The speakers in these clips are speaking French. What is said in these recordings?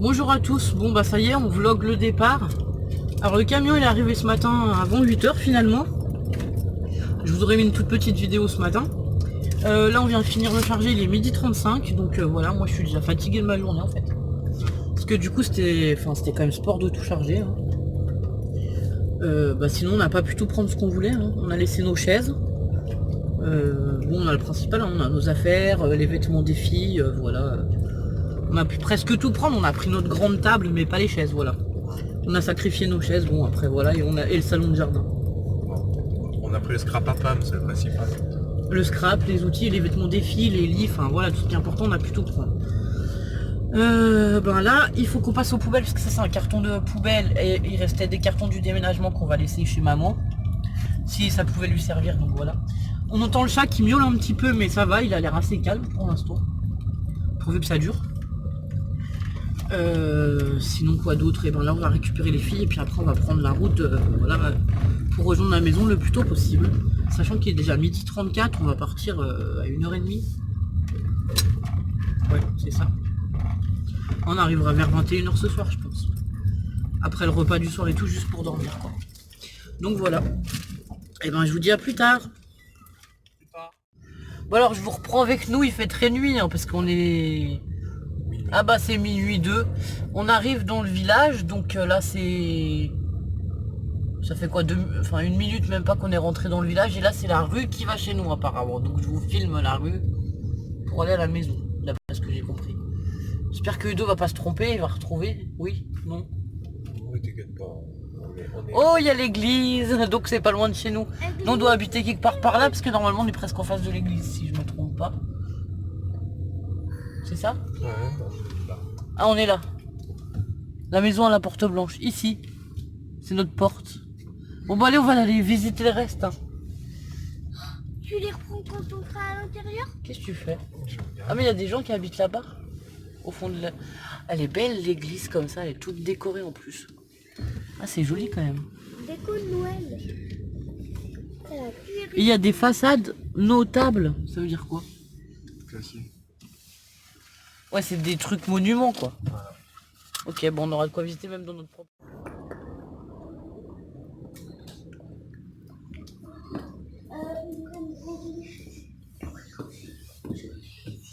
Bonjour à tous, bon bah ça y est, on vlog le départ. Alors le camion il est arrivé ce matin avant 8 h finalement. Je vous aurais mis une toute petite vidéo ce matin. Là on vient de finir de charger, il est 12h35, donc voilà, moi je suis déjà fatigué de ma journée en fait. Parce que du coup c'était quand même sport de tout charger. Hein. Sinon on n'a pas pu tout prendre ce qu'on voulait, hein. On a laissé nos chaises. Bon on a le principal, hein. On a nos affaires, les vêtements des filles, voilà. On a pu presque tout prendre, on a pris notre grande table mais pas les chaises, voilà. On a sacrifié nos chaises, bon après voilà, et le salon de jardin. On a pris le scrap à PAM, c'est le principal. Le scrap, les outils, les vêtements des filles, les lits, enfin voilà, tout ce qui est important, on a pu tout prendre. Là, il faut qu'on passe aux poubelles, parce que ça c'est un carton de poubelle, et il restait des cartons du déménagement qu'on va laisser chez maman. Si ça pouvait lui servir, donc voilà. On entend le chat qui miaule un petit peu, mais ça va, il a l'air assez calme pour l'instant. Pourvu que ça dure. Sinon quoi d'autre, et là on va récupérer les filles et puis après on va prendre la route pour rejoindre la maison le plus tôt possible, sachant qu'il est déjà 12h34, on va partir à 1h30. Ouais c'est ça, on arrivera vers 21 h ce soir je pense, après le repas du soir et tout, juste pour dormir quoi. Donc voilà, et je vous dis à plus tard. Bon alors je vous reprends avec nous, il fait très nuit hein, parce qu'on est... Ah bah c'est minuit 2. On arrive dans le village, donc là c'est... Ça fait quoi, une minute même pas qu'on est rentré dans le village, et là c'est la rue qui va chez nous apparemment. Donc je vous filme la rue pour aller à la maison, d'après ce que j'ai compris. J'espère que Udo va pas se tromper, il va retrouver. Oui, non. Oui, t'inquiète pas. Oh, il y a l'église, donc c'est pas loin de chez nous. Nous on doit habiter quelque part par là, parce que normalement on est presque en face de l'église, si je me trompe pas. C'est ça? Ouais, là. Ah, on est là. La maison à la porte blanche, ici. C'est notre porte. Bon bah allez, on va aller visiter le reste. Hein. Tu les reprends quand on sera à l'intérieur? Qu'est-ce que tu fais? Ah mais il y a des gens qui habitent là-bas. Au fond de la... Elle est belle l'église comme ça, elle est toute décorée en plus. Ah c'est joli quand même. Déco de Noël. Il y a des façades notables. Ça veut dire quoi? Classique. Ouais, c'est des trucs monuments quoi. Voilà. Ok, bon on aura de quoi visiter même dans notre propre...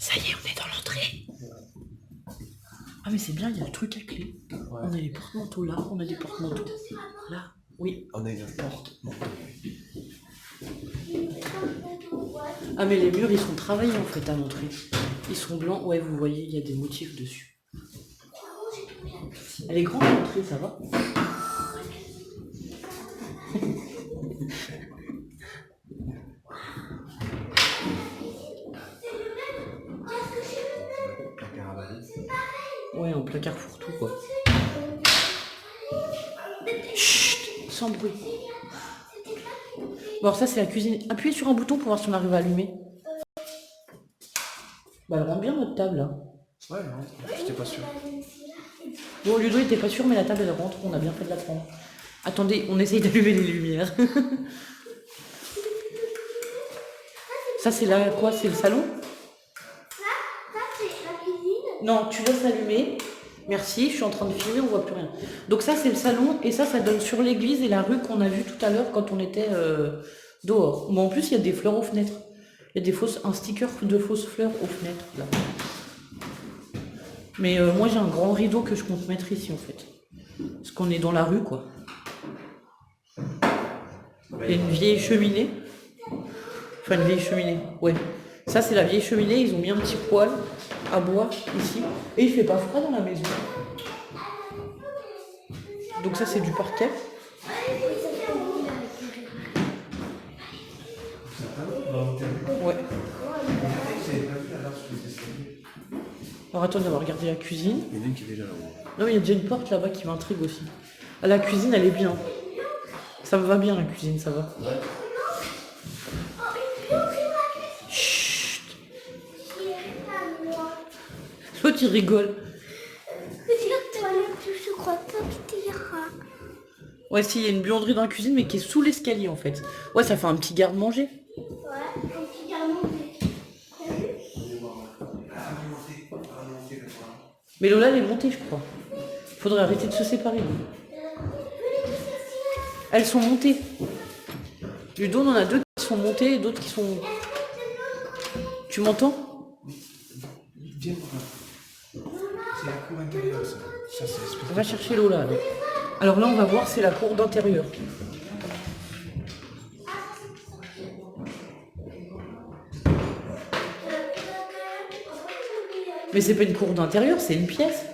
Ça y est, on est dans l'entrée. Ah mais c'est bien, il y a le truc à clé. Ouais. On a les porte-manteaux là, on a des porte-manteaux. Là, oui. On a une porte-manteau. Ah mais les murs ils sont travaillés en fait à l'entrée. Ils sont blancs, ouais vous voyez, il y a des motifs dessus. Elle est grande l'entrée, ça va? Ouais, en placard fourre-tout quoi. Chut, sans bruit. Bon alors ça c'est la cuisine. Appuyez sur un bouton pour voir si on arrive à allumer. Bah elle rend bien notre table là. Ouais, non, j'étais pas sûr. Bon Ludo était pas sûr mais la table elle rentre, on a bien fait de la prendre. Attendez, on essaye d'allumer les lumières. Ça c'est là quoi? C'est le salon? Ça c'est la cuisine. Non, tu laisses allumer. Merci, je suis en train de filmer, on voit plus rien. Donc ça c'est le salon et ça donne sur l'église et la rue qu'on a vue tout à l'heure quand on était dehors. Bon en plus il y a des fleurs aux fenêtres. Il y a un sticker de fausses fleurs aux fenêtres là. Mais moi j'ai un grand rideau que je compte mettre ici en fait. Parce qu'on est dans la rue quoi. Il y a une vieille cheminée. Enfin une vieille cheminée, ouais. Ça c'est la vieille cheminée, ils ont mis un petit poêle à bois ici. Et il fait pas froid dans la maison. Donc ça c'est du parquet. Ouais. Alors attendez, on va regarder la cuisine. Il y en a une qui est déjà là-haut. Non mais il y a déjà une porte là-bas qui m'intrigue aussi. Ah, la cuisine elle est bien. Ça me va bien la cuisine, ça va. Ouais. Chut. L'autre il rigole. Je crois pas que tu iras. Ouais si, il y a une buanderie dans la cuisine mais qui est sous l'escalier en fait. Ouais ça fait un petit garde-manger. Ouais, un petit garde-manger. Mais Lola, elle est montée, je crois. Faudrait arrêter de se séparer. Elles sont montées. Ludo, on en a deux qui sont montées et d'autres qui sont... Tu m'entends? Viens voir. C'est la cour intérieure, ça. Ça, c'est l'espèce On va chercher Lola. Là. Alors là, on va voir, c'est la cour d'intérieur. Mais c'est pas une cour d'intérieur, c'est une pièce.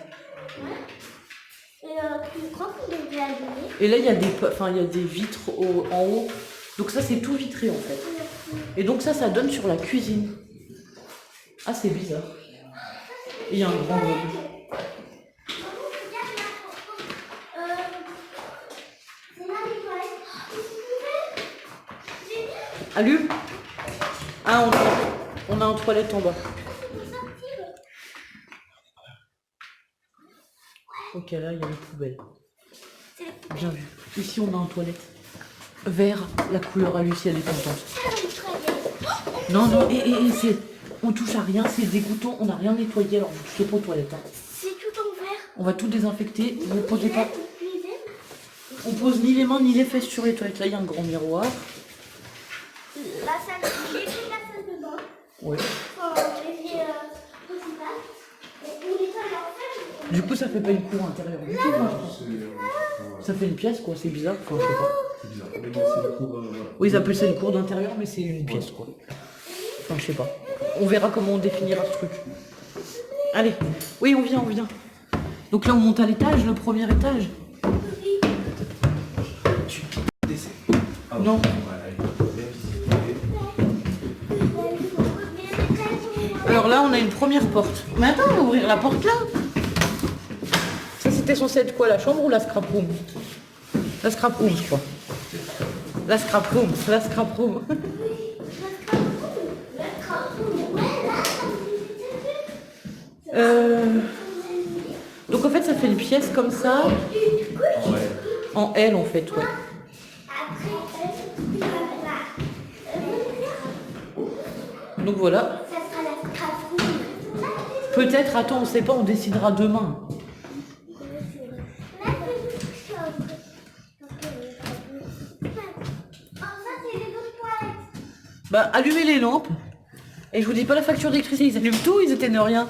Et là, il y a des vitres en haut. Donc ça, c'est tout vitré en fait. Et donc ça donne sur la cuisine. Ah, c'est bizarre. Et il y a un grand meuble. Allume. Ah, on a un toilette en bas. Ok, là, il y a les poubelles. Bien vu. Ici, on a un toilette. Vert, la couleur à Lucie, elle est contente. Non, non, et c'est... On touche à rien, c'est dégoûtant, on n'a rien nettoyé, alors vous touchez pas aux toilettes. Hein. C'est tout en vert. On va tout désinfecter, vous ne posez pas... On pose ni les mains ni les fesses sur les toilettes. Là, il y a un grand miroir. La salle, j'ai fait la salle de bain. Oui. Enfin, l'évier principal. Et où les toilettes en fait. Du coup, ça fait pas une cour intérieure du tout, moi, je pense. Ça fait une pièce, quoi, c'est bizarre, enfin, je sais pas. C'est bizarre. Mais non, c'est la cour... Oui, ils appellent ça une cour d'intérieur, mais c'est une pièce, quoi. Enfin, je sais pas. On verra comment on définira ce truc. Allez. Oui, on vient, on vient. Donc là, on monte à l'étage, le premier étage. Tu descends. Ah, Non. Alors là, on a une première porte. Mais attends, on va ouvrir la porte là. Ça, c'était censé être quoi, la chambre ou la scrap room? La scrap room, je crois. La scrap room, c'est la scrap room. Donc en fait, ça fait une pièce comme ça. En L, en fait, ouais. Donc voilà. Peut-être, attends, on sait pas, on décidera demain. Bah, allumez les lampes. Et je vous dis pas la facture d'électricité, ils allument tout, ils éteignent rien.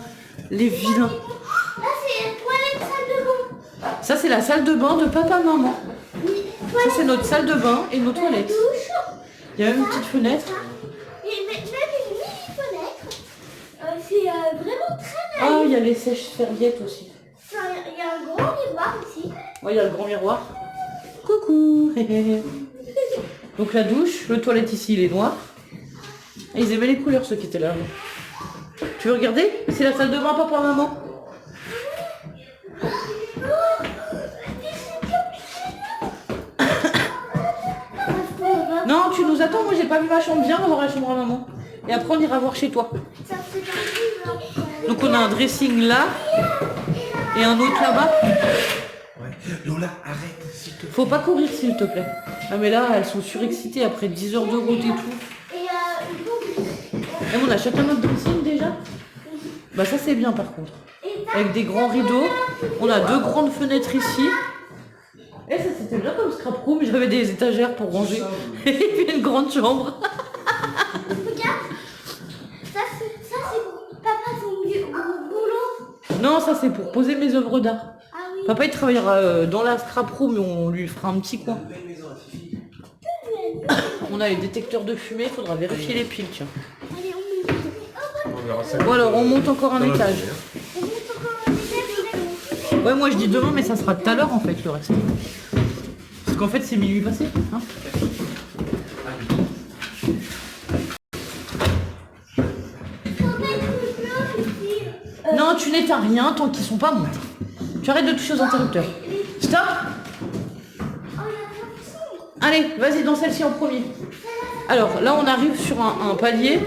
Les vilains. Là, c'est toilette, salle de bain. Ça, c'est la salle de bain de papa-maman. Ça, c'est notre salle de bain et nos toilettes. Douche. Il y a même une petite fenêtre. Et même une mini-fenêtre. C'est vraiment très Ah, mal. il y a les sèches-serviettes aussi. Il y a un grand miroir aussi. Ouais, il y a le grand miroir. Coucou. Donc la douche, le toilette ici, il est noir. Et ils aimaient les couleurs, ceux qui étaient là. Tu veux regarder? C'est la salle de bain, papa-maman. Non, tu nous attends, moi j'ai pas vu ma chambre, viens, on va voir la chambre à maman. Et après on ira voir chez toi. Donc on a un dressing là, et un autre là-bas. Ouais. Lola, arrête, s'il te plaît. Faut pas courir s'il te plaît. Ah mais là, elles sont surexcitées après 10 heures de route et tout. Et on a chacun notre dressing déjà. Bah ça c'est bien par contre. Avec des grands rideaux. On a deux grandes fenêtres ici. Et ça c'était bien comme scrap room, j'avais des étagères pour ranger. Et puis une grande chambre. Regarde, ça c'est pour papa son boulot. Non, ça c'est pour poser mes œuvres d'art. Ah oui. Papa il travaillera dans la scrap room et on lui fera un petit coin. On a les détecteurs de fumée, il faudra vérifier les piles, tiens. Allez, on monte. On verra ça. Bon alors on monte encore un étage. On monte encore un étage. Ouais, moi je dis demain, mais ça sera tout à l'heure en fait le reste. Parce qu'en fait c'est minuit passé. Hein. Non, tu n'éteins rien tant qu'ils sont pas montés. Tu arrêtes de toucher aux interrupteurs. Stop. Allez, vas-y dans celle-ci en premier. Alors là on arrive sur un palier.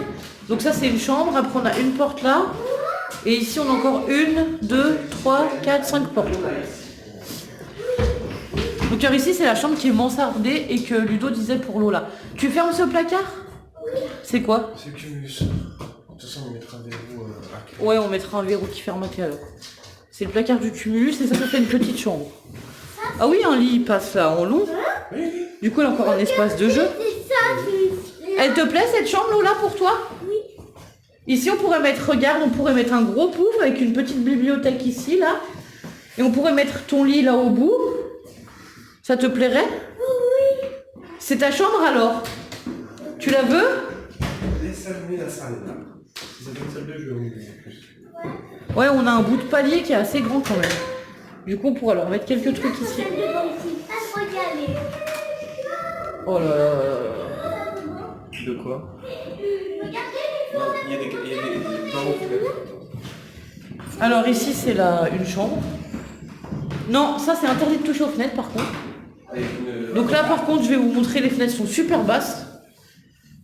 Donc ça c'est une chambre, après on a une porte là. Et ici on a encore 1, 2, 3, 4, 5 portes. Donc alors ici c'est la chambre qui est mansardée et que Ludo disait pour Lola. Tu fermes ce placard? C'est quoi? C'est Cumulus. De toute façon, on mettra un verrou à clé. Ouais, on mettra un verrou qui ferme à clé alors. C'est le placard du tumulus et ça fait une petite chambre. Ah oui, un lit il passe là en long. Du coup, il y a encore un espace de jeu. C'est ça, Elle te plaît cette chambre Lola pour toi? Oui. Ici, on pourrait mettre, regarde, on pourrait mettre un gros pouf avec une petite bibliothèque ici, là. Et on pourrait mettre ton lit là au bout. Ça te plairait? Oui. C'est ta chambre alors? Tu la veux? Laisse allumer la salle là. C'est une salle de jeu en plus. Ouais, on a un bout de palier qui est assez grand quand même. Du coup, on pourrait leur mettre quelques trucs ici. Celle de dans ici. Pas trop y aller. Oh là là là là. De quoi? Regardez les Non, il y a des barreaux fenêtres. Alors ici, c'est une chambre. Non, ça c'est interdit de toucher aux fenêtres par contre. Donc là, par contre, je vais vous montrer, les fenêtres sont super basses.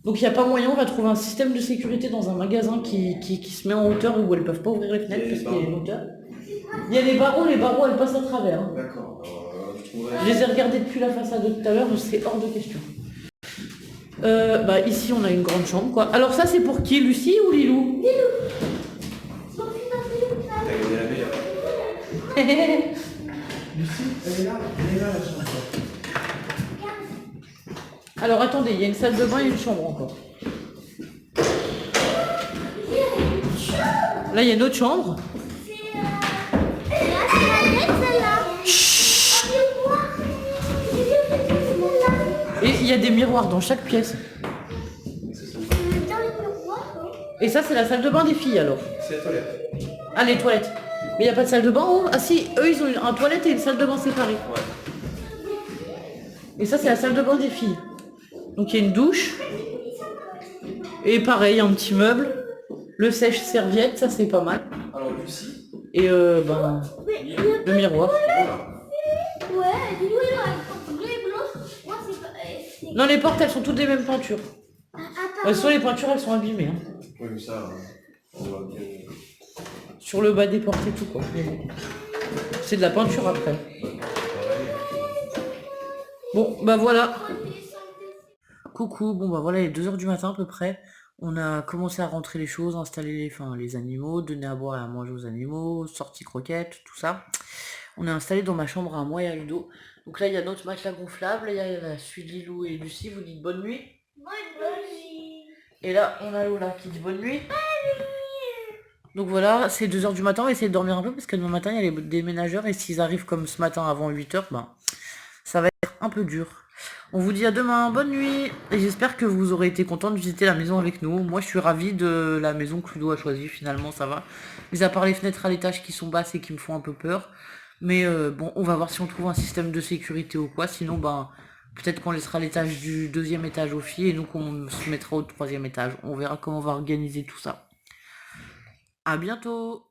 Donc il n'y a pas moyen, on va trouver un système de sécurité dans un magasin qui se met en hauteur où elles ne peuvent pas ouvrir les fenêtres parce qu'il y a une hauteur. Il y a les barreaux elles passent à travers. Hein. D'accord. Je les ai regardés depuis la façade de tout à l'heure, c'est hors de question. Ici on a une grande chambre quoi. Alors ça c'est pour qui, Lucie ou Lilou? Mon fils dans le lit, T'as gagné la meilleure. Lucie, elle est là la chambre. Alors attendez, il y a une salle de bain et une chambre encore. Là il y a une autre chambre. c'est la tête, celle-là. Chut. Et il y a des miroirs dans chaque pièce. Dans les miroirs. Et ça c'est la salle de bain des filles alors. C'est la toilette. Ah les toilettes. Mais il n'y a pas de salle de bain en haut? Ah si, eux ils ont un toilette et une salle de bain séparée. Ouais. Et ça c'est la salle de bain des filles. Donc il y a une douche. Et pareil, un petit meuble. Le sèche-serviette, ça c'est pas mal. Alors Lucie. Et le miroir. Ouais, dis-nous, il bleu et blanc. Moi, c'est pas. Non, les portes elles sont toutes des mêmes peintures. Attends. Soit les peintures elles sont abîmées. Hein. Oui, mais ça, on va bien. Sur le bas des portes et tout quoi. Mais bon. C'est de la peinture après. Bon bah voilà. Coucou, bon bah voilà, il est 2 h du matin à peu près. On a commencé à rentrer les choses, installer les animaux, donner à boire et à manger aux animaux, sortie croquettes, tout ça. On est installé dans ma chambre à moi et à Ludo. Donc là il y a notre matelas gonflable, il y a celui de Lilou et Lucie, vous dites bonne nuit. Bonne nuit. Et là on a Lola qui dit bonne nuit. Donc voilà, c'est 2 h du matin, on va essayer de dormir un peu parce que demain matin il y a les déménageurs et s'ils arrivent comme ce matin avant 8 h, ben ça va être un peu dur. On vous dit à demain, bonne nuit. Et j'espère que vous aurez été content de visiter la maison avec nous. Moi je suis ravie de la maison que Ludo a choisie, finalement ça va. Mis à part les fenêtres à l'étage qui sont basses et qui me font un peu peur. Mais bon, on va voir si on trouve un système de sécurité ou quoi. Sinon, ben, peut-être qu'on laissera l'étage du 2e étage aux filles et nous qu'on se mettra au 3e étage. On verra comment on va organiser tout ça. À bientôt.